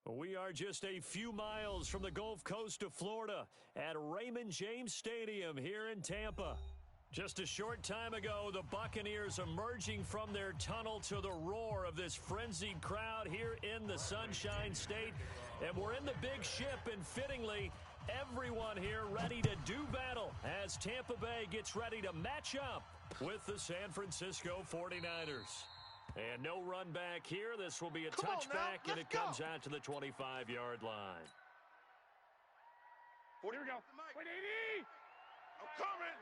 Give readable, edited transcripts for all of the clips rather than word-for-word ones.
We are just a few miles from the Gulf Coast of Florida at Raymond James Stadium here in Tampa. Just a short time ago, the Buccaneers emerging from their tunnel to the roar of this frenzied crowd here in the Sunshine State. And we're in the big ship, and fittingly, everyone here ready to do battle as Tampa Bay gets ready to match up with the San Francisco 49ers. And no run back here. This will be a touchback, and it comes out to the 25-yard line. Here we go. Wait, 80! I'm coming!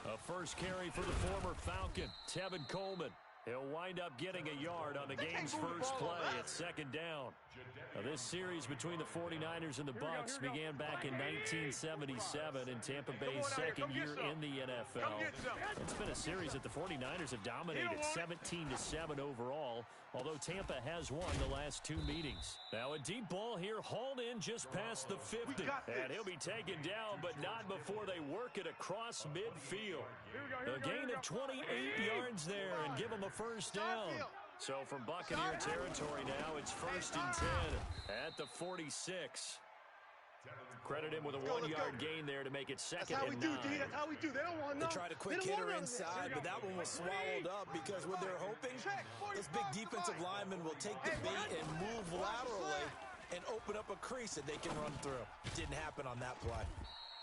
A first carry for the former Falcon, Tevin Coleman. He'll wind up getting a yard on the game's first play at second down. Now, this series between the 49ers and the Bucs began back in 1977 in Tampa Bay's second year in the NFL. It's been a series that the 49ers have dominated 17-7 overall, although Tampa has won the last two meetings. Now a deep ball here hauled in just past the 50. And he'll be taken down, but not before they work it across midfield. A gain of 28 yards there and give him a first down. So from Buccaneer territory now, it's 1st and 10 at the 46. Credit him with a 1-yard gain there to make it second and 9. That's how we do. They don't want They tried a quick hitter inside, but that one was swallowed up because what they're hoping, this big defensive lineman will take the bait and move laterally and open up a crease that they can run through. Didn't happen on that play.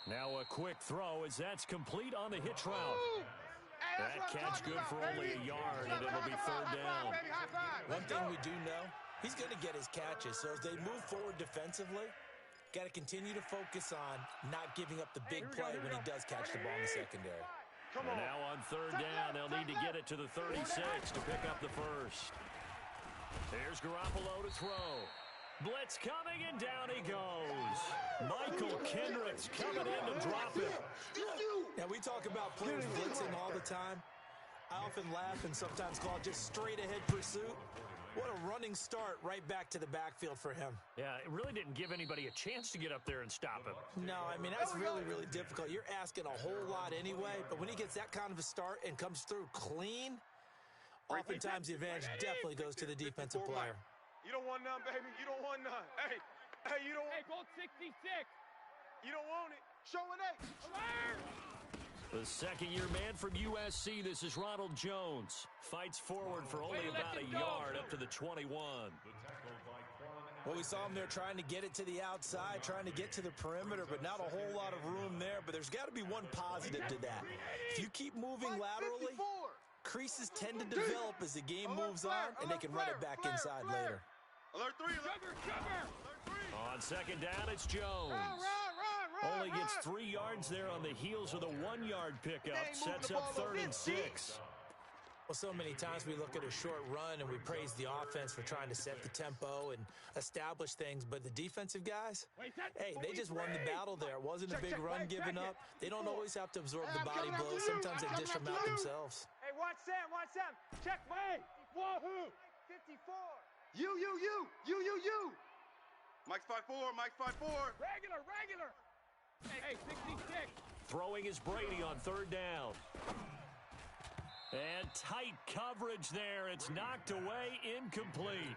Now a quick throw as that's complete on the hitch route. That catch good for only a yard, and it'll be third down. One thing we do know, he's going to get his catches. So as they move forward defensively, got to continue to focus on not giving up the big play when he does catch the ball in the secondary. And now on third down, they'll need to get it to the 36 to pick up the first. Here's Garoppolo to throw. Blitz coming, and down he goes. Michael Kendricks coming in to drop it. Now, we talk about players blitzing all the time. I often laugh and sometimes call it just straight-ahead pursuit. What a running start right back to the backfield for him. Yeah, it really didn't give anybody a chance to get up there and stop him. No, I mean, that's really, really difficult. You're asking a whole lot anyway, but when he gets that kind of a start and comes through clean, oftentimes the advantage definitely goes to the defensive player. You don't want none, baby. You don't want none. Hey, you don't want... Hey, gold 66. You don't want it. Show an A. The second-year man from USC, this is Ronald Jones. Fights forward for only about a yard up to the 21. Well, we saw him there trying to get it to the outside, trying to get to the perimeter, but not a whole lot of room there. But there's got to be one positive to that. If you keep moving laterally, creases tend to develop as the game moves on, and they can run it back inside later. Alert 3. On second down, it's Jones. Only gets 3 yards there on the heels of the 1-yard pickup. Sets up 3rd and 6. Well, so many times we look at a short run and we praise the offense for trying to set the tempo and establish things, but the defensive guys, hey, they just won the battle there. It wasn't a big run given up. They don't always have to absorb the body blows. Sometimes they dish them out themselves. Hey, watch Sam. Check me. Wahoo. 54. You. Mike's 5'4". Regular. Hey, 66. Throwing is Brady on third down. And tight coverage there. It's knocked away, incomplete.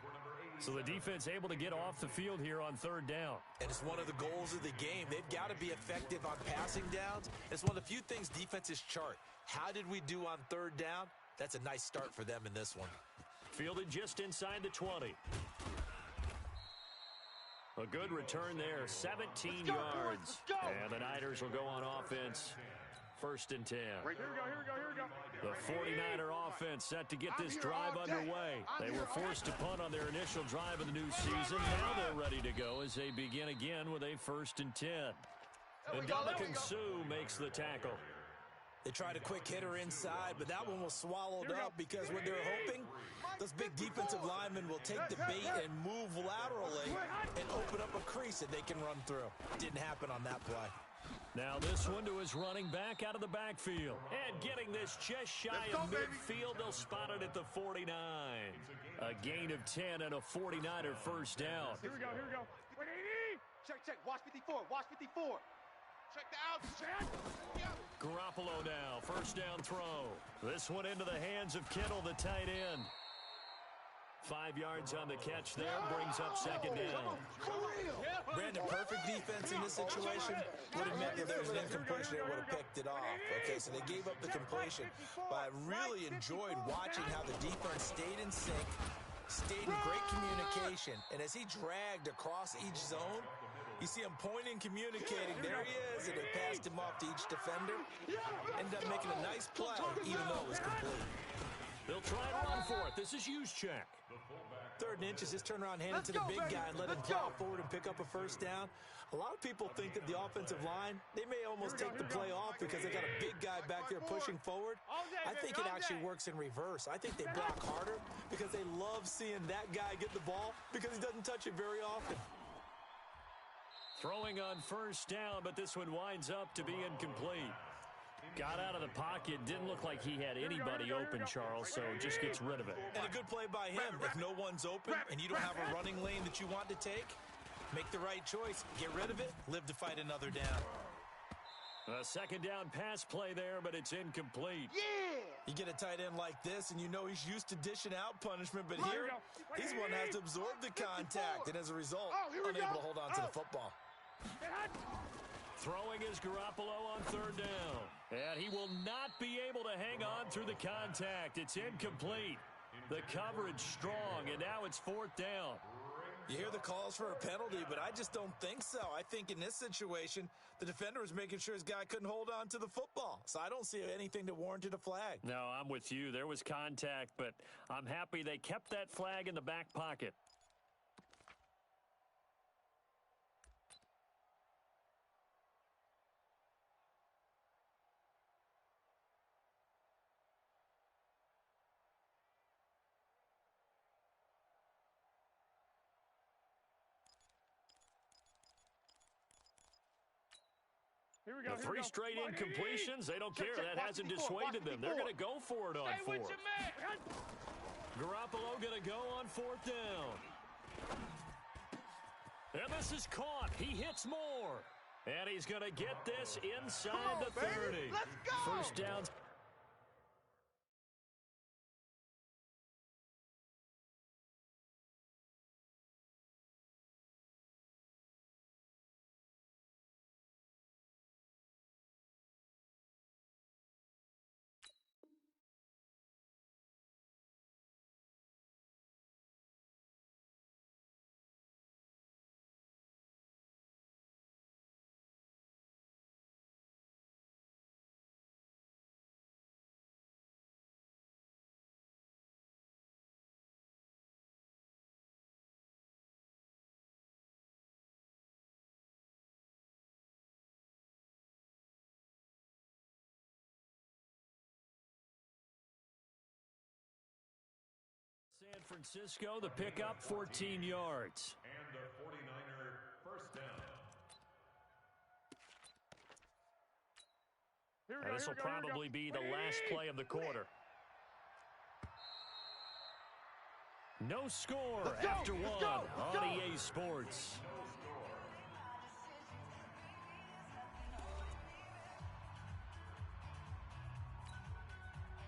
So the defense able to get off the field here on third down. And it's one of the goals of the game. They've got to be effective on passing downs. It's one of the few things defenses chart. How did we do on third down? That's a nice start for them in this one. Fielded just inside the 20. A good return there, 17 yards. And the Niners will go on offense. 1st and 10. Here we go. The 49er offense set to get this drive underway. They were forced to punt on their initial drive of the new season. Now they're ready to go as they begin again with a 1st and 10. And Ndamukong Suh makes the tackle. They tried a quick hitter inside, but that one was swallowed up because what they're hoping, those big defensive linemen will take the bait and move laterally and open up a crease that they can run through. Didn't happen on that play. Now this one to his running back out of the backfield. And getting this just shy of midfield, they'll spot it at the 49. A gain of 10 and a 49er first down. Here we go. Wait, 80. Check. Watch 54. Check the outside. Garoppolo now, first down throw. This one into the hands of Kittle, the tight end. 5 yards on the catch there, brings up second down. Brandon, perfect defense in this situation would have meant that there was an incompletion that would have picked it off. Okay, so they gave up the completion, but I really enjoyed watching how the defense stayed in sync, stayed in great communication, and as he dragged across each zone, you see him pointing, communicating. There he is, and they passed him off to each defender. Ended up making a nice play, even though it was complete. They'll try and run for it. This is Juszczyk. 3rd and inches, just turn around, hand it to the big guy, and let him plow forward and pick up a first down. A lot of people think that the offensive line, they may almost take the play off because they got a big guy back there pushing forward. I think it actually works in reverse. I think they block harder because they love seeing that guy get the ball because he doesn't touch it very often. Throwing on first down, but this one winds up to be incomplete. Got out of the pocket, didn't look like he had anybody open, Charles, so just gets rid of it. And a good play by him. If no one's open and you don't have a running lane that you want to take, make the right choice. Get rid of it, live to fight another down. A second down pass play there, but it's incomplete. You get a tight end like this, and you know he's used to dishing out punishment, but here, he's one that has to absorb the contact, and as a result, unable to hold on to the football. Throwing is Garoppolo on 3rd down. And he will not be able to hang on through the contact. It's incomplete. The coverage strong, and now it's 4th down. You hear the calls for a penalty, but I just don't think so. I think in this situation, the defender was making sure his guy couldn't hold on to the football. So I don't see anything that warranted a flag. No, I'm with you. There was contact, but I'm happy they kept that flag in the back pocket. The 3 straight incompletions, they don't care. That hasn't dissuaded them. They're going to go for it on 4th. Garoppolo going to go on 4th down. And this is caught. He hits more. And he's going to get this inside the 30. Let's go. First down. San Francisco, the pickup, 14 yards. And the 49er first down. This will probably be the last play of the quarter. No score after one on EA Sports.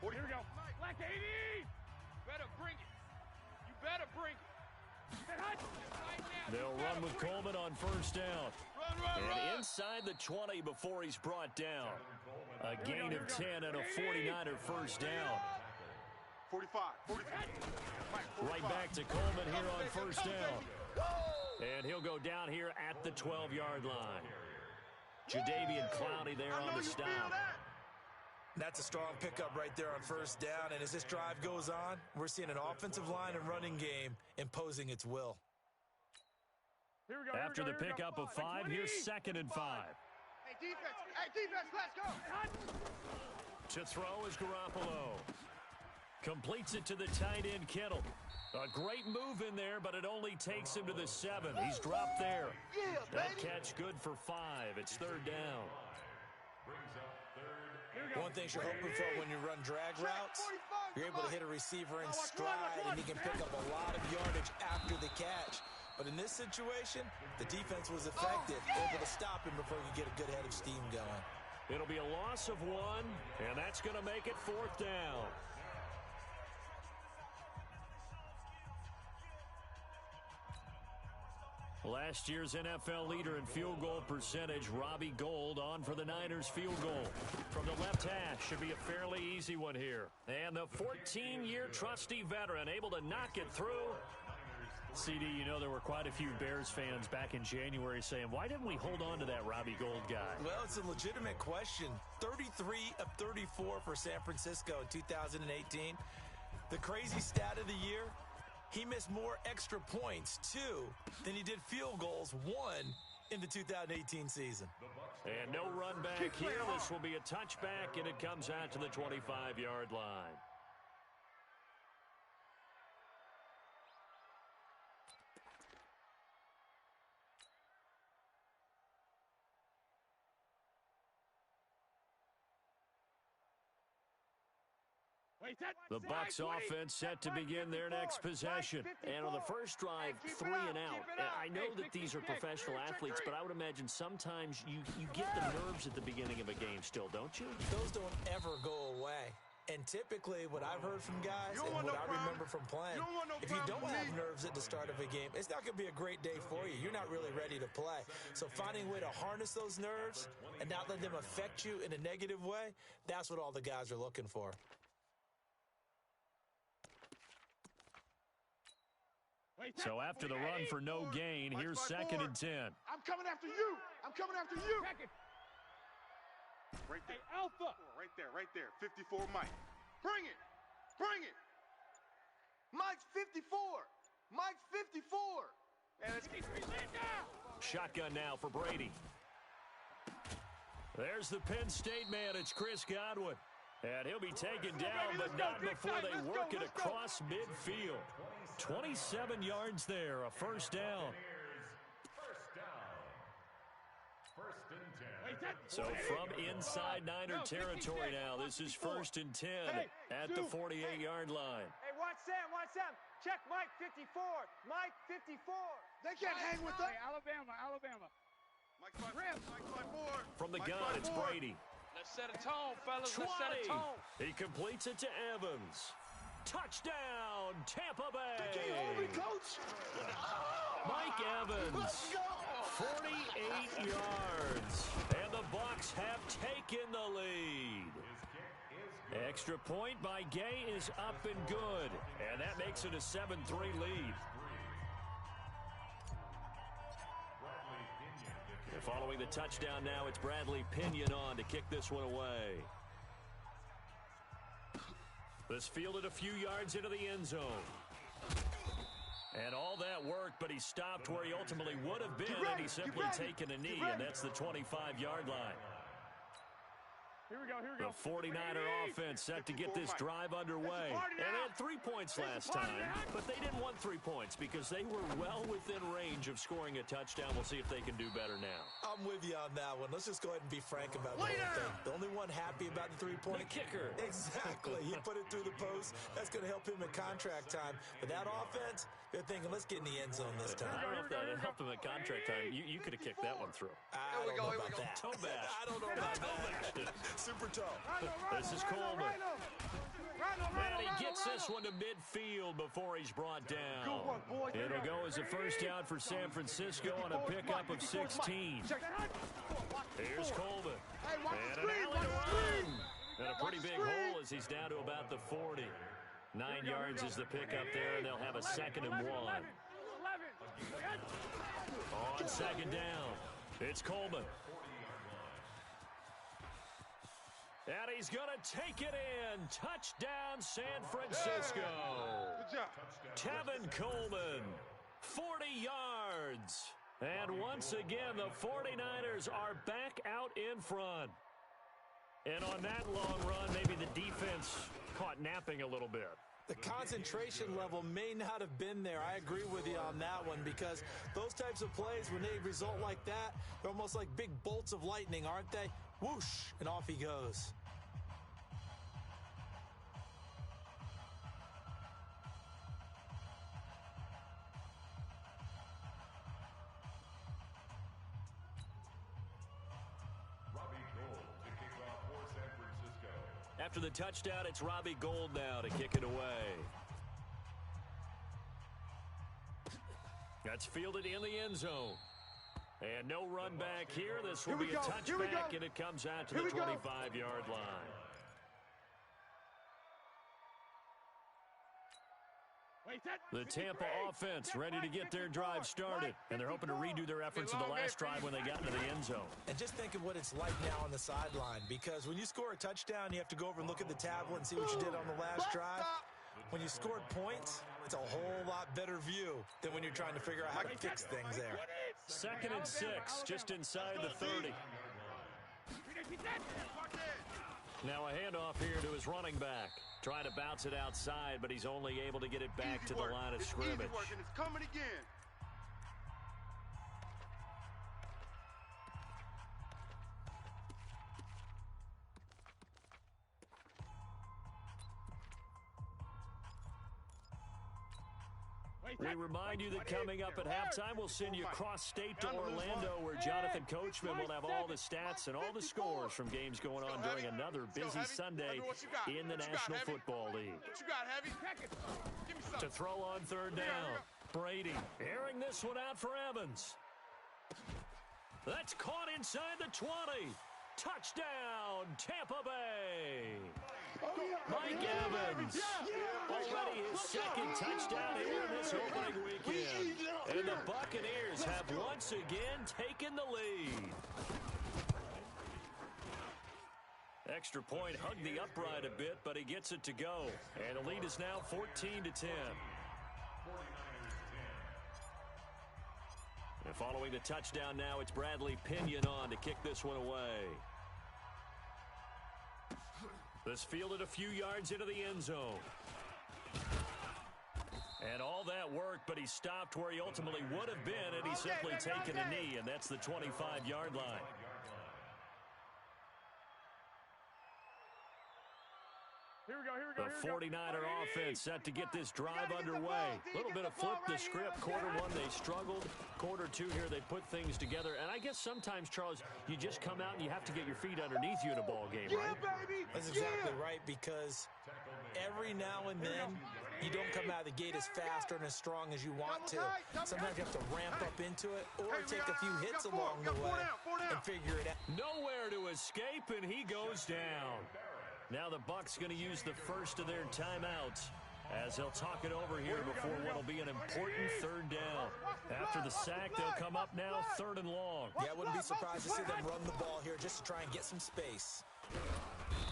Here we go. Black 80. Better bring it. You better bring it. They'll run with Coleman on first down. And inside the 20 before he's brought down. A gain of 10 and a 49er first down. 45. Right back to Coleman here on first down. And he'll go down here at the 12-yard line. Jadeveon Clowney there on the stop. That's a strong pickup right there on first down, and as this drive goes on, we're seeing an offensive line and running game imposing its will. After the pickup of 5, here's 2nd and 5. Hey, defense, let's go. To throw is Garoppolo. Completes it to the tight end, Kittle. A great move in there, but it only takes him to the 7. He's dropped there. That catch good for 5. It's 3rd down. One thing you're hoping for when you run drag routes, you're able to hit a receiver in stride, and he can pick up a lot of yardage after the catch. But in this situation, the defense was effective, able to stop him before he could get a good head of steam going. It'll be a loss of 1, and that's going to make it 4th down. Last year's NFL leader in field goal percentage, Robbie Gould, on for the Niners field goal. From the left hash, should be a fairly easy one here. And the 14-year trusty veteran able to knock it through. CD, you know there were quite a few Bears fans back in January saying, why didn't we hold on to that Robbie Gould guy? Well, it's a legitimate question. 33 of 34 for San Francisco in 2018. The crazy stat of the year, he missed more extra points, 2, than he did field goals, 1, in the 2018 season. And no run back here. This will be a touchback, and it comes out to the 25-yard line. The Bucs offense set to begin their next possession. And on the first drive, 3 and out. I know that these are professional athletes, but I would imagine sometimes you get the nerves at the beginning of a game still, don't you? Those don't ever go away. And typically, what I've heard from guys and what I remember from playing, if you don't have nerves at the start of a game, it's not going to be a great day for you. You're not really ready to play. So finding a way to harness those nerves and not let them affect you in a negative way, that's what all the guys are looking for. So after the run for no gain, here's 2nd and 10. I'm coming after you. I'm coming after you. Right there. Hey, Alpha. Right there, right there. 54 Mike. Bring it. Bring it. Mike's 54. Mike's 54. And it's Shotgun now for Brady. There's the Penn State man. It's Chris Godwin. And he'll be taken down, but not before they work it across midfield. 27 yards there, a first down. So from inside Niner territory now, this is 1st and 10 at the 48-yard line. Hey, watch Sam. Check Mike 54. Mike 54. They can't hang with us. Hey, Alabama. Mike's 5-4. From the gun, it's Brady. Let's set a tone, fellas. 20. Let's set a tone. He completes it to Evans. Touchdown, Tampa Bay. Coach. Mike Evans, 48 yards. And the Bucs have taken the lead. Extra point by Gay is up and good. And that makes it a 7-3 lead. And following the touchdown now, it's Bradley Pinion on to kick this one away. This fielded a few yards into the end zone. And all that worked, but he stopped where he ultimately would have been, and he's simply taken a knee, and that's the 25-yard line. Here we go. The 49er offense set to get this drive underway. And they had 3 points last time, but they didn't want 3 points because they were well within range of scoring a touchdown. We'll see if they can do better now. I'm with you on that one. Let's just go ahead and be frank about the whole thing. The only one happy about the 3-point kicker. Exactly. He put it through the post. That's going to help him in contract time. But that offense, they're thinking, let's get in the end zone this time. I don't know if that helped him at contract time. You could have kicked that one through. I don't know about that. Toe bash. I don't know about that. Super toe. This is Coleman. And he gets this one to midfield before he's brought down. It'll go as a first down for San Francisco on a pickup of 16. Here's Coleman. And an alley to run. And a pretty big hole as he's down to about the 40. 9 yards is the pickup there, and they'll have a 2nd and 1. On 2nd down, it's Coleman. And he's going to take it in. Touchdown, San Francisco. Good job. Tevin Coleman, 40 yards. And once again, the 49ers are back out in front. And on that long run, maybe the defense caught napping a little bit. The concentration level may not have been there. I agree with you on that one because those types of plays, when they result like that, they're almost like big bolts of lightning, aren't they? Whoosh, and off he goes. After the touchdown, it's Robbie Gould now to kick it away. A That's fielded in the end zone. And no run back here. This will be a touchback, and it comes out to the 25-yard line. The Tampa offense ready to get their drive started, and they're hoping to redo their efforts in the last drive when they got into the end zone. And just think of what it's like now on the sideline, because when you score a touchdown, you have to go over and look at the tablet and see what you did on the last drive. When you scored points, it's a whole lot better view than when you're trying to figure out how to fix things there. 2nd and 6, just inside the 30. Now a handoff here to his running back. Trying to bounce it outside, but he's only able to get it back to the line of scrimmage. It's coming again. We remind you that coming up at halftime, we'll send you cross-state to Orlando, where Jonathan Coachman will have all the stats and all the scores from games going on during another busy Sunday in the National Football League. To throw on 3rd down, Brady airing this one out for Evans. That's caught inside the 20. Touchdown, Tampa Bay. Mike Evans, already his 2nd touchdown here in this opening weekend. And the Buccaneers have once again taken the lead. Extra point hugged the upright a bit, but he gets it to go. And the lead is now 14-10. And following the touchdown now, it's Bradley Pinion on to kick this one away. This fielded a few yards into the end zone. And all that work, but he stopped where he ultimately would have been had he simply taken a knee, and that's the 25-yard line. The 49er offense set to get this drive underway. A little bit of flip the script. Quarter 1, they struggled. Quarter 2 here, they put things together. And I guess sometimes, Charles, you just come out and you have to get your feet underneath you in a ball game, right? That's exactly right, because every now and then you don't come out of the gate as fast or as strong as you want to. Sometimes you have to ramp up into it or take a few hits along the way and figure it out. Nowhere to escape, and he goes down. Now the Bucs going to use the first of their timeouts as they'll talk it over here before what will be an important 3rd down. After the sack, they'll come up now 3rd and long. Yeah, I wouldn't be surprised to see them run the ball here just to try and get some space.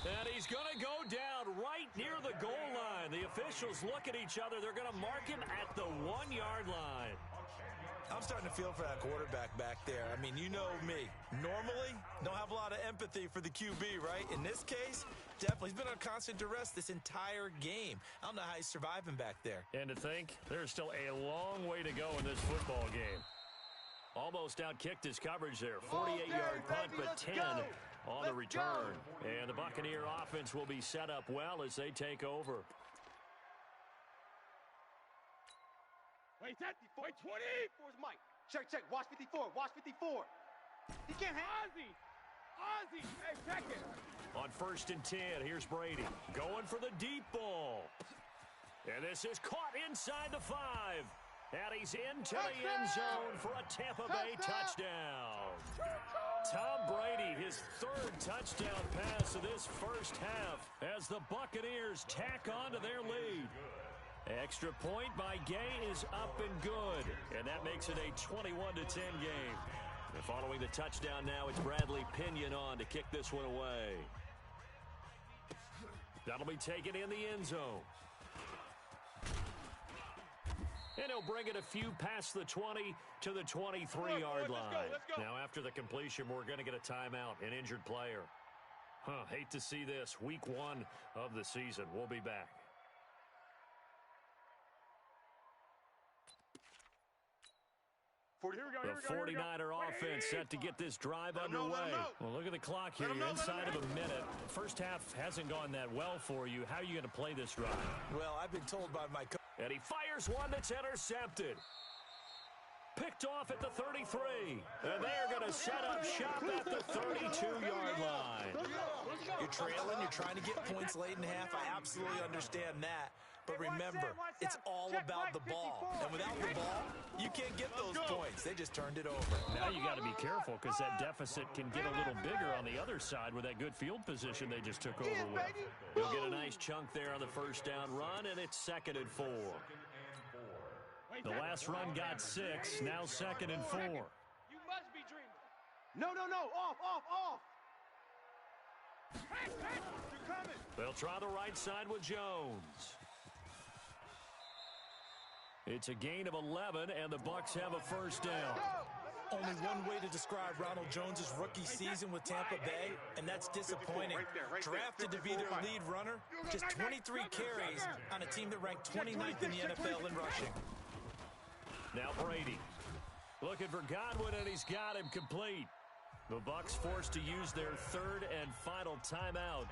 And he's going to go down right near the goal line. The officials look at each other. They're going to mark him at the 1-yard line. I'm starting to feel for that quarterback back there. I mean, you know me. Normally, don't have a lot of empathy for the QB, right? In this case, definitely. He's been on constant duress this entire game. I don't know how he's surviving back there. And to think, there's still a long way to go in this football game. Almost outkicked his coverage there. 48-yard punt, but 10 on the return. And the Buccaneer offense will be set up well as they take over. Wait, 20. Where's Mike? Check. Watch 54. Watch 54. He can't have Ozzy. Hey, check it. On 1st and 10, here's Brady going for the deep ball. And this is caught inside the 5. And he's into the end zone for a Tampa Bay touchdown. Tom Brady, his 3rd touchdown pass of this first half as the Buccaneers tack on to their lead. Extra point by Gay is up and good. And that makes it a 21-10 game. And following the touchdown now, it's Bradley Pinion on to kick this one away. That'll be taken in the end zone. And he'll bring it a few past the 20 to the 23-yard line. Now, after the completion, we're going to get a timeout, an injured player. Hate to see this. Week 1 of the season. We'll be back. The 49er offense set to get this drive underway. Well, look at the clock here. You're inside of a minute. First half hasn't gone that well for you. How are you going to play this drive? Well, I've been told by my coach. And he fires one that's intercepted. Picked off at the 33. And they're going to set up shop at the 32-yard line. You're trailing. You're trying to get points late in half. I absolutely understand that. But remember, it's all about the ball. And without the ball, you can't get those points. They just turned it over. Now you got to be careful because that deficit can get a little bigger on the other side with that good field position they just took over with. He'll get a nice chunk there on the first down run, and it's 2nd and 4. The last run got 6, now 2nd and 4. You must be dreaming. No. Off. You're coming. They'll try the right side with Jones. It's a gain of 11, and the Bucs have a first down. Only one way to describe Ronald Jones' rookie season with Tampa Bay, and that's disappointing. Drafted to be their lead runner, just 23 carries on a team that ranked 29th in the NFL in rushing. Now Brady looking for Godwin, and he's got him complete. The Bucs forced to use their 3rd and final timeout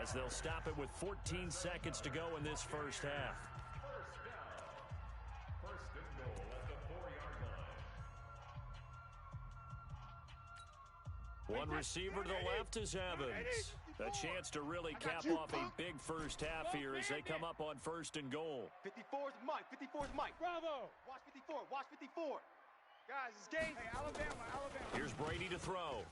as they'll stop it with 14 seconds to go in this first half. First and goal at the 4-yard line. One receiver to the left is Evans. A chance to really cap off a big first half here as they come up on 1st and goal. 54's Mike. Bravo. Watch 54. Guys, it's game. Hey, Alabama. Here's Brady to throw.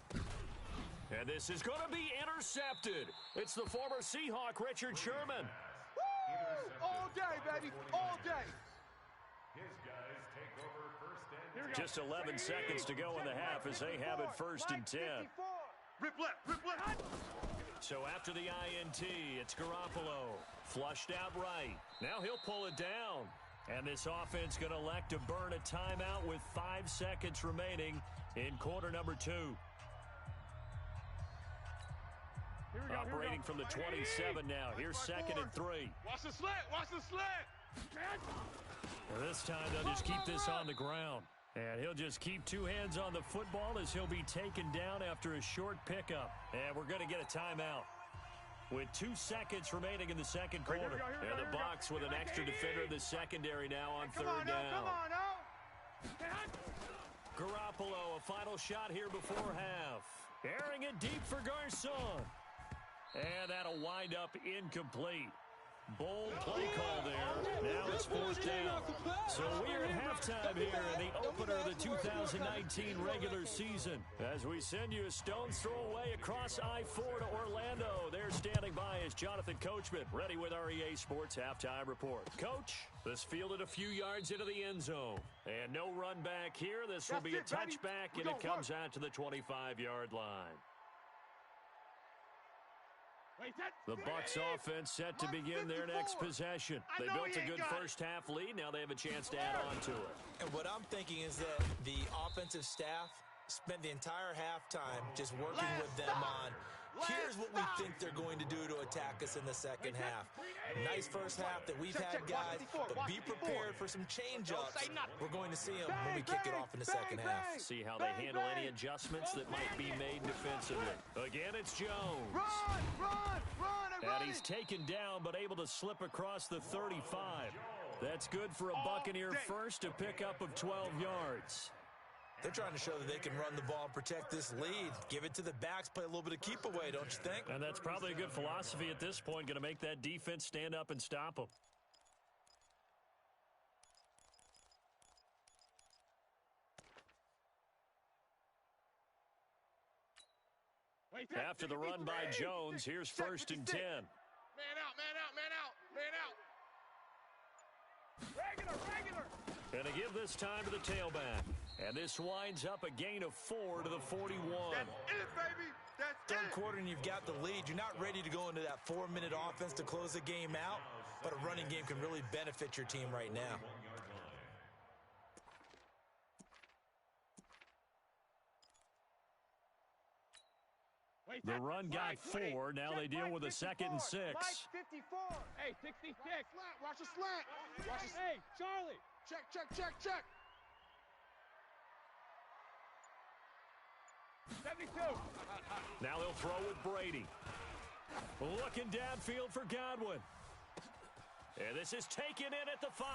And this is going to be intercepted. It's the former Seahawk, Richard Sherman. Woo! All day, baby. All day. His guys take over first and Just 11 seconds to go in the half as they have it 1st and 10. Rip left. So after the INT, it's Garoppolo. Flushed out right. Now he'll pull it down. And this offense going to elect to burn a timeout with 5 seconds remaining in quarter number 2. Operating from the 27 now. Here's 2nd and 3. Watch the slant. And this time they'll just keep this on the ground. And he'll just keep 2 hands on the football as he'll be taken down after a short pickup. And we're going to get a timeout with 2 seconds remaining in the second quarter. And the Bucs with an extra defender in the secondary now on 3rd down. Garoppolo, a final shot here before half. Airing it deep for Garcon. And that'll wind up incomplete. Bold play call there. Now it's 4th down. So we're at halftime here in the opener of the 2019 regular season. As we send you a stone's throw away across I-4 to Orlando. There standing by is Jonathan Coachman, ready with our EA Sports Halftime Report. Coach, this fielded a few yards into the end zone. And no run back here. This will be a touchback, and it comes out to the 25-yard line. The Bucs offense set to begin their next possession. They built a good first half lead. Now they have a chance to add on to it. And what I'm thinking is that the offensive staff spent the entire halftime just working with them on, here's what we think they're going to do to attack us in the second half. Nice first half that we've had, guys, but be prepared for some change-ups. We're going to see them when we kick it off in the second half. See how they handle any adjustments that might be made defensively. Again, it's Jones. And he's taken down, but able to slip across the 35. That's good for a Buccaneer first, a pickup of 12 yards. They're trying to show that they can run the ball and protect this lead. Give it to the backs, play a little bit of keep away, don't you think? And that's probably a good philosophy at this point, going to make that defense stand up and stop them. After the run by Jones, here's 1st and 10. Man out. Regular. And to give this time to the tailback. And this winds up a gain of 4 to the 41. That's it, baby. That's Third quarter and you've got the lead. You're not ready to go into that 4-minute offense to close the game out, but a running game can really benefit your team right now. The run got 4. Now they deal with a 2nd and 6. Mike 54. Hey, 66. Watch the slant. Hey, Charlie. Check. 72. Now they'll throw with Brady. Looking downfield for Godwin. And this is taken in at the 5.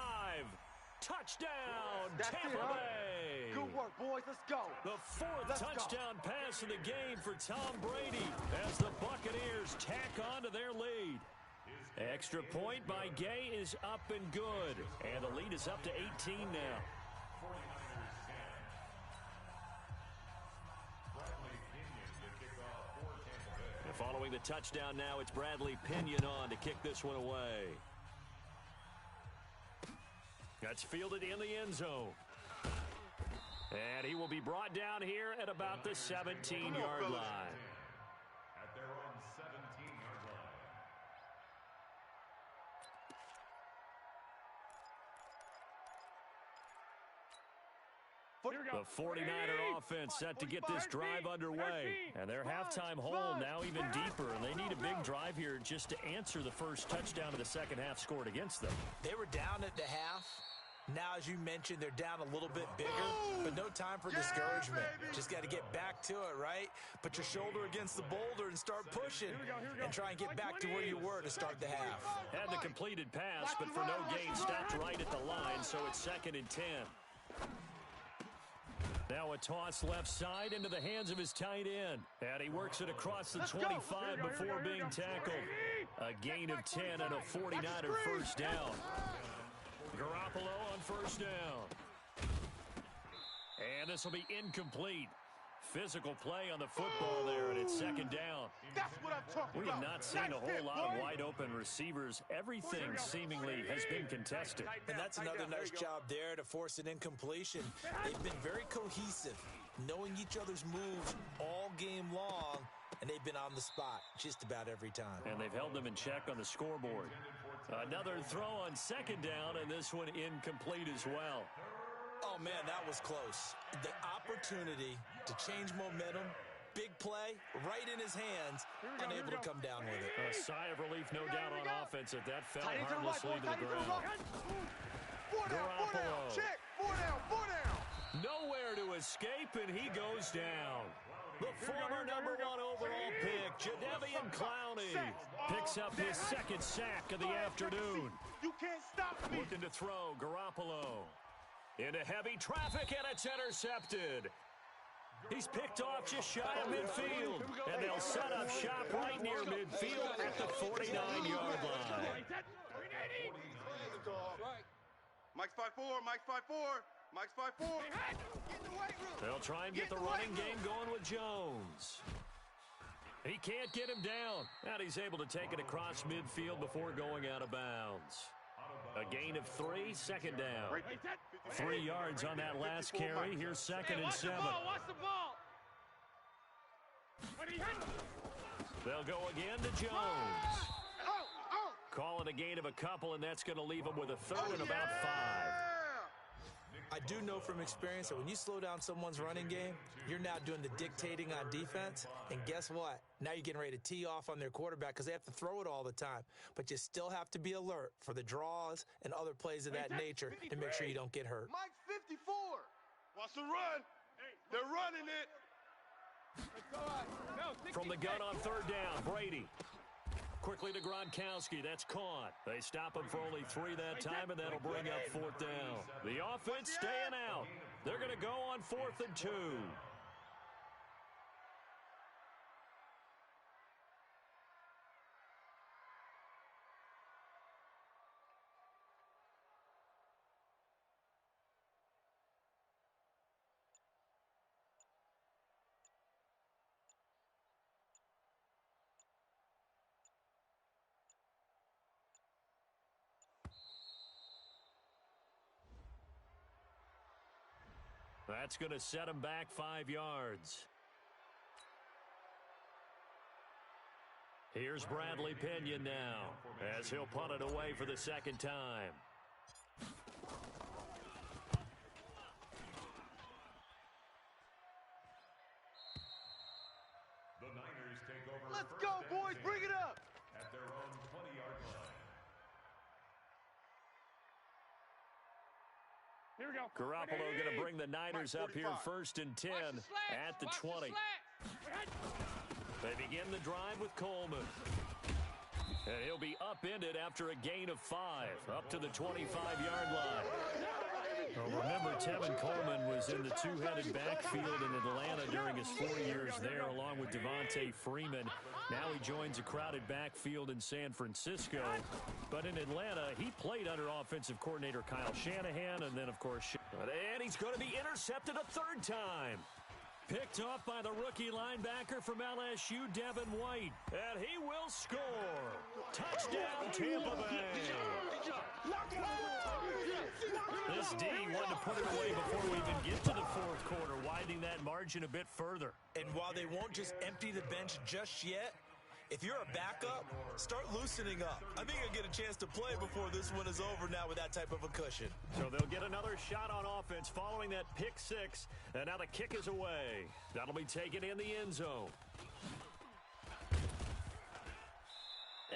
Touchdown, Tampa Bay. Good work, boys. Let's go. The 4th touchdown pass of the game for Tom Brady as the Buccaneers tack on to their lead. His Extra point by Gay is up and good. And the lead is up to 18 now. And following the touchdown now, it's Bradley Pinion on to kick this one away. That's fielded in the end zone. And he will be brought down here at about the 17-yard line. At their own 17-yard line. The 49er offense set to get this drive underway. And their halftime hole now even deeper. And they need a big drive here just to answer the first touchdown of the second half scored against them. They were down at the half. Now, as you mentioned, they're down a little bit bigger, but no time for discouragement. Just got to get back to it, right? Put your shoulder against the boulder and start pushing and try and get back to where you were to start the half. Had the completed pass, but for no gain, stopped right at the line, so it's 2nd and 10. Now a toss left side into the hands of his tight end. And he works it across the 25 before being tackled. A gain of 10 and a 49er first down. Garoppolo on first down. And this will be incomplete. Physical play on the football there, and it's 2nd down. That's what I'm talking about. We have not seen a whole lot of wide-open receivers. Everything seemingly has been contested. And that's another nice job there to force an incompletion. They've been very cohesive, knowing each other's moves all game long, and they've been on the spot just about every time. And they've held them in check on the scoreboard. Another throw on 2nd down, and this one incomplete as well. Oh, man, that was close. The opportunity to change momentum, big play, right in his hands, unable to come down with it. A sigh of relief, no doubt, on offense that fell harmlessly to the ground. Garoppolo. Check. 4 down. Nowhere to escape, and he goes down. The former number 1 overall pick, Jadeveon Clowney, picks up his 2nd sack of the afternoon. You can't stop me. Looking to throw, Garoppolo. Into heavy traffic, and it's intercepted. He's picked off just shy of midfield, and they'll set up shop right near midfield at the 49-yard line. Mike's 5'4", Mike's 5'4", Mike's 5'4". They'll try and get the running game going with Jones. He can't get him down. And he's able to take it across midfield before going out of bounds. A gain of 3, 2nd down. 3 yards on that last carry. Here's 2nd and 7. Watch the ball. They'll go again to Jones. Calling a gain of a couple, and that's going to leave him with a 3rd and about 5. I do know from experience that when you slow down someone's running game, you're now doing the dictating on defense. And guess what? Now you're getting ready to tee off on their quarterback because they have to throw it all the time. But you still have to be alert for the draws and other plays of that nature to make sure you don't get hurt. Mike's 54. Watch the run. They're running it. From the gun on 3rd down, Brady. Quickly to Gronkowski. That's caught. They stop him for only 3 that time, and that'll bring up 4th down. The offense staying out. They're going to go on 4th and 2. That's going to set him back 5 yards. Here's Bradley Pinion now, as he'll punt it away for the 2nd time. The Niners take over. Let's go, boys. Bring it up. At their own 20-yard line. Here we go. Garoppolo going to bring the Niners up here 1st and 10 at the 20. They begin the drive with Coleman. And he'll be upended after a gain of 5, up to the 25-yard line. Well, remember, Tevin Coleman was in the two-headed backfield in Atlanta during his 4 years there, along with Devontae Freeman. Now he joins a crowded backfield in San Francisco. But in Atlanta, he played under offensive coordinator Kyle Shanahan, and then, of course, and he's going to be intercepted a third time. Picked off by the rookie linebacker from LSU, Devin White. And he will score. Touchdown, Tampa Bay. This D wanted to put it away before we even get to the fourth quarter, widening that margin a bit further. And while they won't just empty the bench just yet, if you're a backup, start loosening up. I think you'll get a chance to play before this one is over now with that type of a cushion. So they'll get another shot on offense following that pick six. And now the kick is away. That'll be taken in the end zone.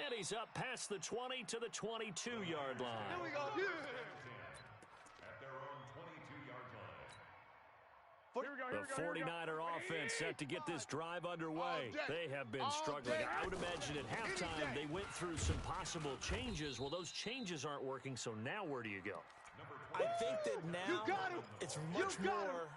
And he's up past the 20 to the 22-yard line. Here we go. At their own 22-yard line. The 49er offense set to get this drive underway. They have been struggling. I would imagine at halftime they went through some possible changes. Well, those changes aren't working, so now where do you go? I think that now it's much more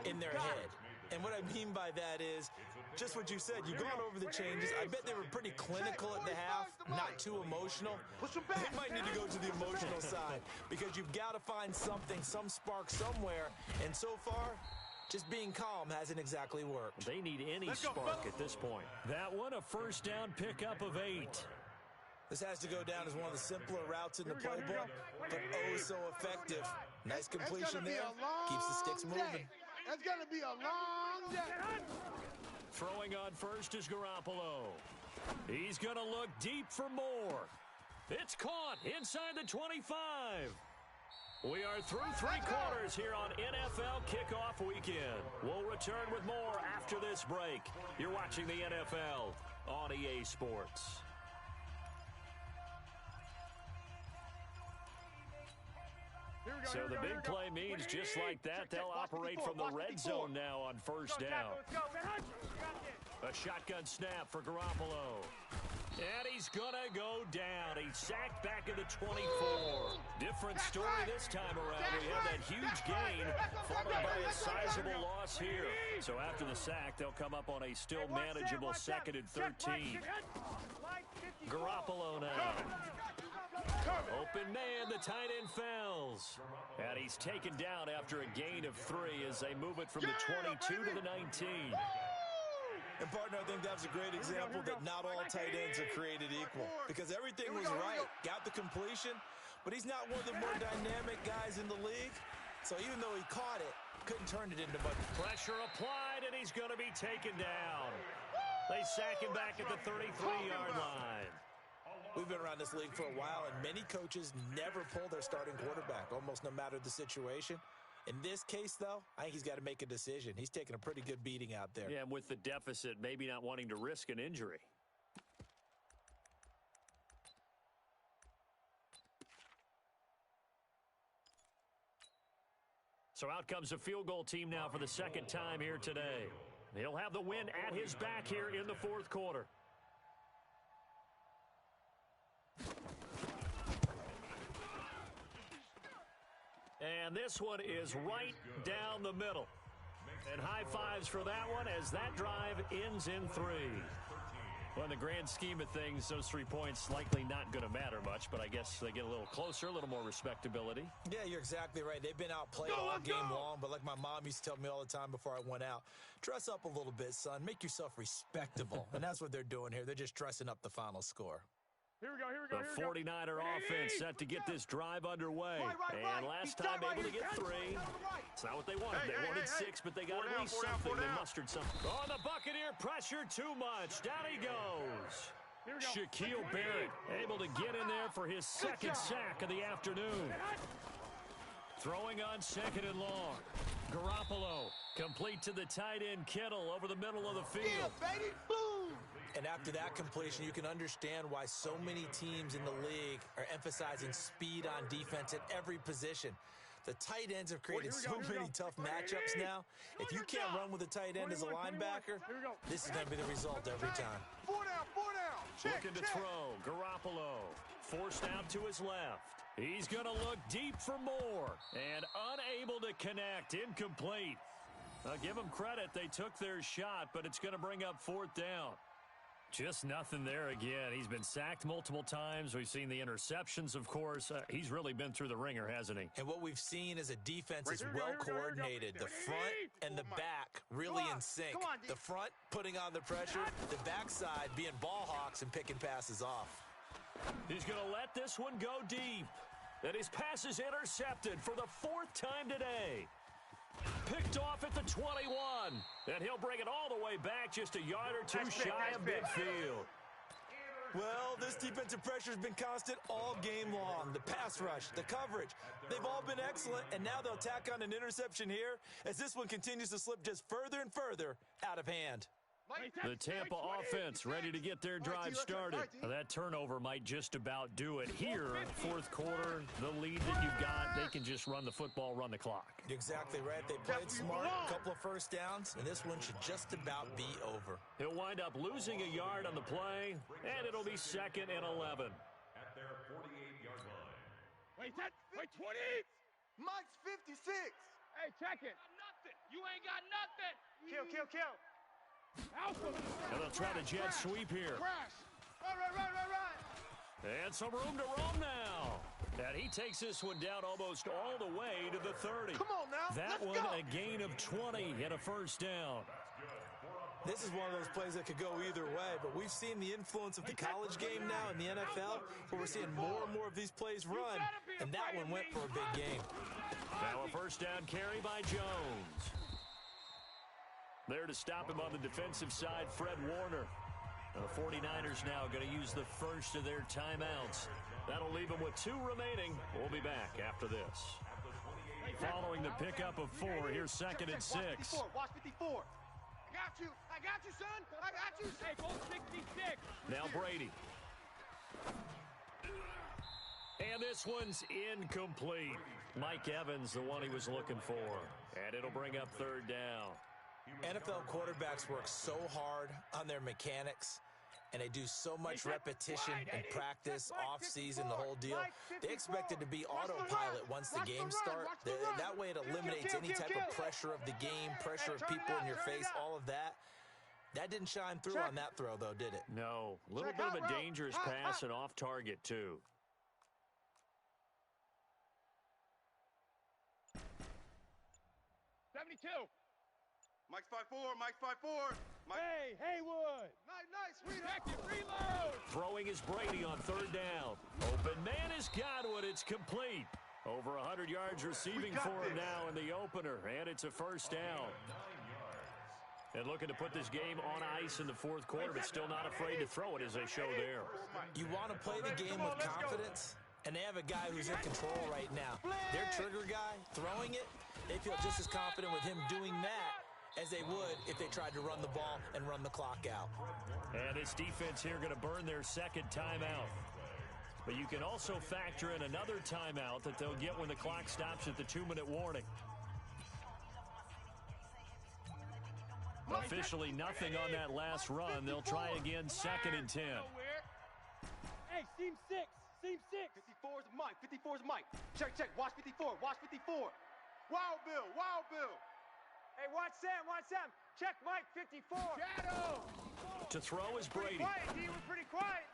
in their head. And what I mean by that is just what you said. You've gone over the changes. I bet they were pretty clinical at the half, not too emotional. They might need to go to the emotional side because you've got to find something, some spark somewhere. And so far, just being calm hasn't exactly worked. They need any spark at this point. That one, a first down pickup of 8. This has to go down as one of the simpler routes in the playbook, but oh so effective. Nice completion there. Keeps the sticks moving. It's going to be a long day. Throwing on first is Garoppolo. He's going to look deep for more. It's caught inside the 25. We are through three quarters here on NFL Kickoff Weekend. We'll return with more after this break. You're watching the NFL on EA Sports. So the big play means just like that, they'll operate from the red zone now on first down. A shotgun snap for Garoppolo. And he's going to go down. He's sacked back at the 24. Different story this time around. We have that huge gain followed by a sizable loss here. So after the sack, they'll come up on a still manageable 2nd and 13. Garoppolo now. Open man, the tight end fails. And he's taken down after a gain of 3 as they move it from the 22 to the 19. And, partner, I think that was a great example that not all tight ends are created equal because everything was right. Got the completion, but he's not one of the more dynamic guys in the league. So even though he caught it, couldn't turn it into much. Pressure applied, and he's going to be taken down. They sack him back at the 33-yard line. We've been around this league for a while, and many coaches never pull their starting quarterback, almost no matter the situation. In this case, though, I think he's got to make a decision. He's taking a pretty good beating out there. Yeah, and with the deficit, maybe not wanting to risk an injury. So out comes the field goal team now for the second time here today. He'll have the win at his back here in the fourth quarter. And this one is right down the middle. And high fives for that one as that drive ends in 3. Well, in the grand scheme of things, those 3 points likely not going to matter much, but I guess they get a little closer, a little more respectability. Yeah, you're exactly right. They've been outplayed all game long, but like my mom used to tell me all the time before I went out, dress up a little bit, son. Make yourself respectable. And that's what they're doing here. They're just dressing up the final score. Here we go. The 49er offense set to get this drive underway. And last time able to get 3. It's not what they wanted. They wanted 6, but they got at least something. They mustered something. Oh, the Buccaneer pressure too much. Down he goes. Shaquille Barrett able to get in there for his second sack of the afternoon. Throwing on 2nd and long. Garoppolo complete to the tight end Kittle over the middle of the field. And after that completion, you can understand why so many teams in the league are emphasizing speed on defense at every position. The tight ends have created so many tough matchups now. If you can't run with a tight end as a linebacker, this is going to be the result every time. 4 down. Looking to throw. Garoppolo forced out to his left. He's going to look deep for more and unable to connect. Incomplete. I'll give them credit. They took their shot, but it's going to bring up fourth down. Just nothing there again. He's been sacked multiple times. We've seen the interceptions, of course. He's really been through the ringer, hasn't he? And what we've seen is a defense is well coordinated. The front and the back really in sync. The front putting on the pressure, the backside being ball hawks and picking passes off. He's going to let this one go deep. And his pass is intercepted for the fourth time today. Picked off at the 21. And he'll bring it all the way back just a yard or two shy of midfield. Well, this defensive pressure has been constant all game long. The pass rush, the coverage, they've all been excellent, and now they'll tack on an interception here as this one continues to slip just further and further out of hand. The Tampa offense ready to get their drive started. That turnover might just about do it. Here, fourth quarter, the lead that you've got, they can just run the football, run the clock. You're exactly right. They played smart, a couple of first downs, and this one should just about be over. He'll wind up losing a yard on the play, and it'll be 2nd and 11. At their 48-yard line. Wait, 20! Mike's 56. Hey, check it. Nothing. You ain't got nothing. Kill. And they'll try to jet sweep here. Crash. Right. And some room to roam now. And he takes this one down almost all the way to the 30. Come on now. That Let's one, go. a gain of 20 and a first down. This is one of those plays that could go either way, but we've seen the influence of the college game now in the NFL, where we're seeing more and more of these plays run, and that one went for a big game. Now a first down carry by Jones. There to stop him on the defensive side, Fred Warner. The 49ers now going to use the first of their timeouts. That'll leave them with 2 remaining. We'll be back after this. Following the pickup of 4, here's 2nd and 6. Watch 54. I got you, son. I got you. Hey, goal 66. Now Brady. And this one's incomplete. Mike Evans, the one he was looking for. And it'll bring up 3rd down. NFL quarterbacks work so hard on their mechanics, and they do so much repetition and practice, off-season, the whole deal. They expect it to be autopilot once the game starts. That way it eliminates any type of pressure of the game, pressure of people in your face, all of that. That didn't shine through on that throw, though, did it? No. A little bit of a dangerous pass and off target, too. Mike's 5'4", Mike's 5'4". Hey, Haywood. Nice, reload. Throwing is Brady on 3rd down. Open man is Godwin. It's complete. Over 100 yards receiving for him now in the opener, and it's a first down. And looking to put this game on ice in the 4th quarter, but still not afraid to throw it as they show there. You want to play the game with confidence, and they have a guy who's in control right now. Their trigger guy, throwing it, they feel just as confident with him doing that as they would if they tried to run the ball and run the clock out. And this defense here going to burn their 2nd timeout. But you can also factor in another timeout that they'll get when the clock stops at the 2-minute warning. Officially nothing on that last run. They'll try again 2nd and 10. Hey, seam 6. 54's Mike. 54's Mike. Check. Watch 54. Wild Bill. Hey, watch Sam. Check Mike, 54. Shadow. To throw is Brady. He was pretty quiet.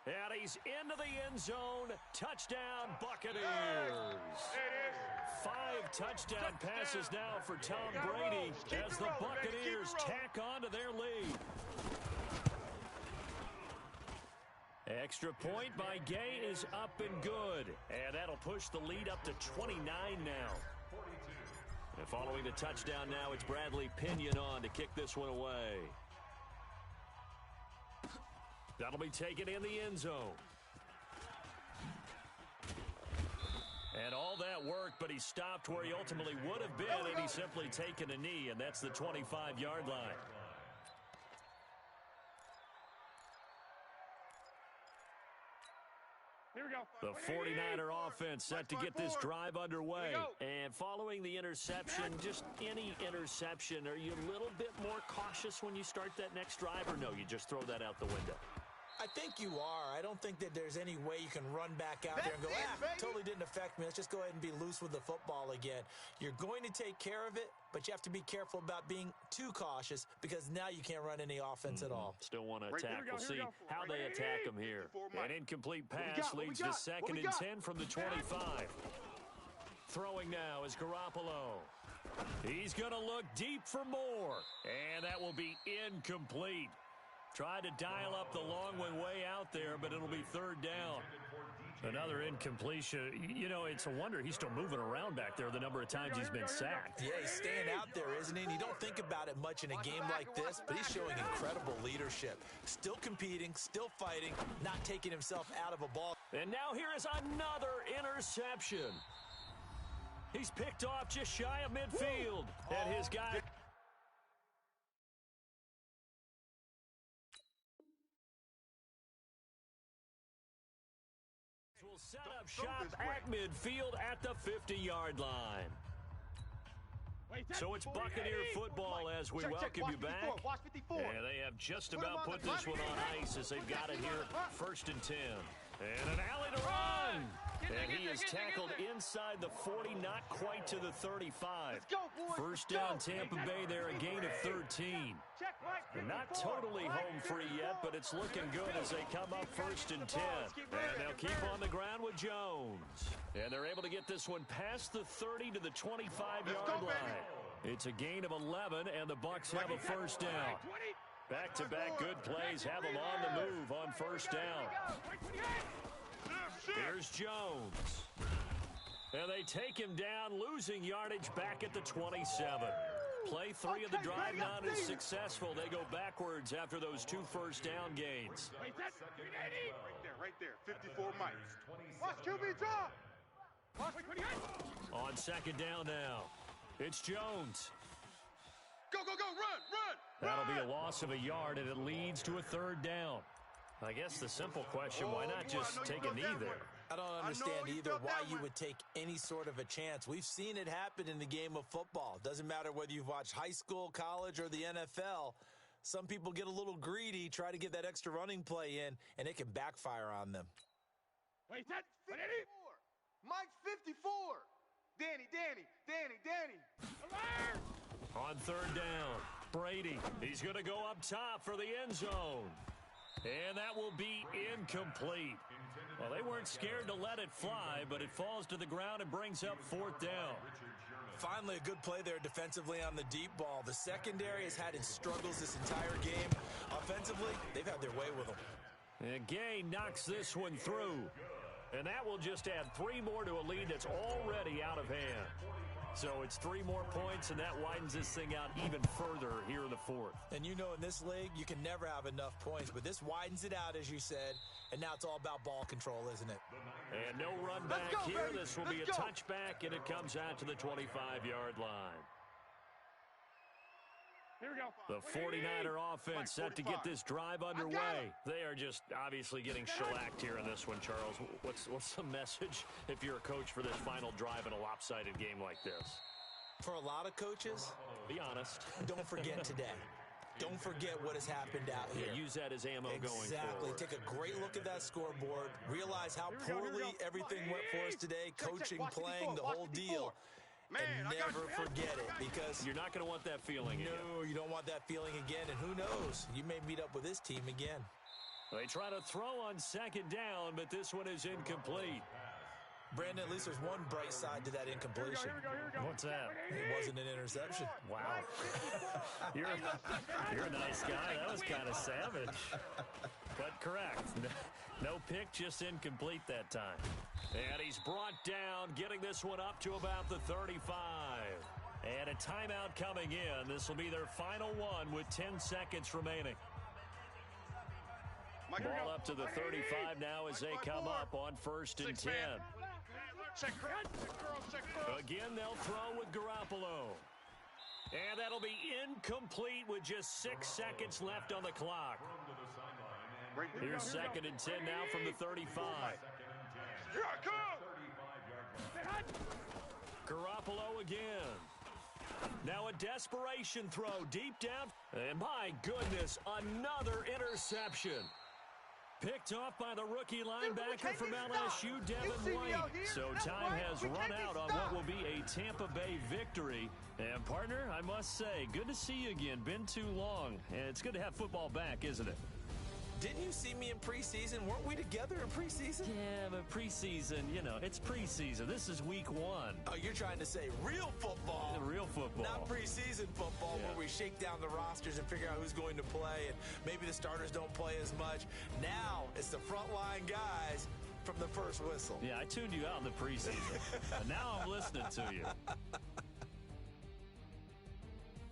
And he's into the end zone. Touchdown, Buccaneers. There it is. 5 touchdown passes now for Tom Brady as the Buccaneers tack on to their lead. Extra point by Gay is up and good. And that'll push the lead up to 29 now. And following the touchdown now, it's Bradley Pinion on to kick this one away. That'll be taken in the end zone. And all that work, but he stopped where he ultimately would have been, and he's simply taken a knee, and that's the 25-yard line. Here we go. The 49er offense set to get this drive underway. And following the interception, just any interception, are you a little bit more cautious when you start that next drive, or no, you just throw that out the window? I think you are. I don't think that there's any way you can run back out there and go, totally didn't affect me. Let's just go ahead and be loose with the football again. You're going to take care of it, but you have to be careful about being too cautious because now you can't run any offense at all. Still want to attack. We'll see how they attack them here. An incomplete pass leads to 2nd and 10 from the 25. Throwing now is Garoppolo. He's going to look deep for more, and that will be incomplete. Tried to dial up the long one way out there, but it'll be 3rd down. Another incompletion. You know, it's a wonder he's still moving around back there the number of times he's been sacked. Yeah, he's staying out there, isn't he? And you don't think about it much in a game like this, but he's showing incredible leadership. Still competing, still fighting, not taking himself out of a ball. And now here is another interception. He's picked off just shy of midfield. And his guy... will set up shop at midfield at the 50-yard line. So it's Buccaneer football as we welcome you back. And they have just about put this one on ice as they've got it here 1st and 10. And an alley to run. And he is tackled inside the 40, not quite to the 35. First down, Tampa Bay there, a gain of 13. They're not totally home free yet, but it's looking good as they come up 1st and 10. And they'll keep on the ground with Jones. And they're able to get this one past the 30 to the 25-yard line. It's a gain of 11, and the Bucs have a first down. Back-to-back good plays have them on the move on first down. Here's Jones. And they take him down, losing yardage back at the 27. Play 3 of the drive not as successful. They go backwards after those 2 first-down gains. Right there. 54 Mike. Watch QB drop. On 2nd down now, it's Jones. Go, run. That'll be a loss of a yard, and it leads to a 3rd down. I guess the simple question, why not just take a knee there? I don't understand either why you would take any sort of a chance. We've seen it happen in the game of football. Doesn't matter whether you've watched high school, college, or the NFL. Some people get a little greedy, try to get that extra running play in, and it can backfire on them. Wait, that's 54. Mike's 54. Danny. Alert! On 3rd down, Brady. He's going to go up top for the end zone. And that will be incomplete. Well, they weren't scared to let it fly, but it falls to the ground and brings up 4th down. Finally, a good play there defensively on the deep ball. The secondary has had its struggles this entire game. Offensively, they've had their way with them. And Gay knocks this one through. And that will just add 3 more to a lead that's already out of hand. So it's 3 more points, and that widens this thing out even further here in the 4th. And you know in this league, you can never have enough points, but this widens it out, as you said, and now it's all about ball control, isn't it? And no run back here. Baby. This will be a touchback, and it comes out to the 25-yard line. Here we go. The 49er offense set to get this drive underway. They are just obviously getting shellacked here in this one, Charles. What's the message if you're a coach for this final drive in a lopsided game like this? For a lot of coaches, be honest. Don't forget today. Don't forget what has happened out here. Yeah, use that as ammo going forward. Exactly. Take a great look at that scoreboard. Realize how poorly everything went for us today. Coaching, playing, the whole deal. And never forget it, because you're not going to want that feeling again. No, you don't want that feeling again, and who knows? You may meet up with this team again. They try to throw on 2nd down, but this one is incomplete. Brandon, at least there's one bright side to that incompletion. Here we go. What's that? It wasn't an interception. Wow. You're a nice guy. That was kind of savage. But correct. No pick, just incomplete that time. And he's brought down, getting this one up to about the 35. And a timeout coming in. This will be their final one with 10 seconds remaining. Ball up to the 35 now as they come up on 1st and 10. Again, they'll throw with Garoppolo. And that'll be incomplete with just 6 seconds left on the clock. Here's 2nd and 10 now from the 35. Here I come! Garoppolo again. Now a desperation throw deep down. And my goodness, another interception. Picked off by the rookie linebacker from LSU, Devin White. So time has run out on what will be a Tampa Bay victory. And, partner, I must say, good to see you again. Been too long. And it's good to have football back, isn't it? Didn't you see me in preseason? Weren't we together in preseason? Yeah, but preseason, you know, it's preseason. This is week 1. Oh, you're trying to say real football. Real football. Not preseason football where we shake down the rosters and figure out who's going to play, and maybe the starters don't play as much. Now it's the frontline guys from the first whistle. Yeah, I tuned you out in the preseason. But now I'm listening to you.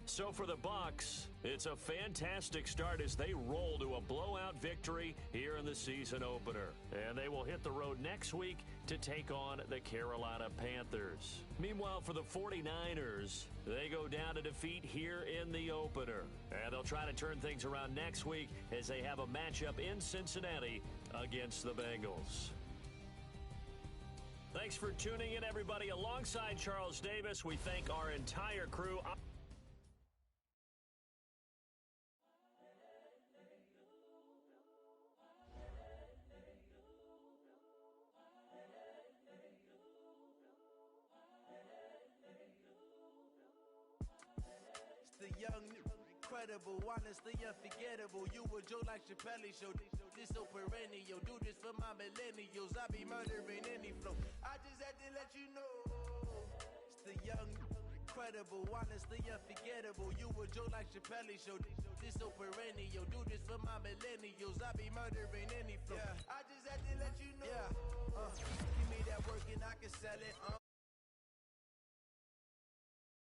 So for the Bucs, it's a fantastic start as they roll to a blowout victory here in the season opener. And they will hit the road next week to take on the Carolina Panthers. Meanwhile, for the 49ers, they go down to defeat here in the opener. And they'll try to turn things around next week as they have a matchup in Cincinnati against the Bengals. Thanks for tuning in, everybody. Alongside Charles Davis, we thank our entire crew. The young, incredible, honestly unforgettable. You a Joe like Chappelle show. This so perennial. Do this for my millennials. I be murdering any flow. I just had to let you know. It's the young, incredible, honestly unforgettable. You a Joe like Chappelle show. This so perennial. Do this for my millennials. I be murdering any flow. I just had to let you know. Give me that work and I can sell it.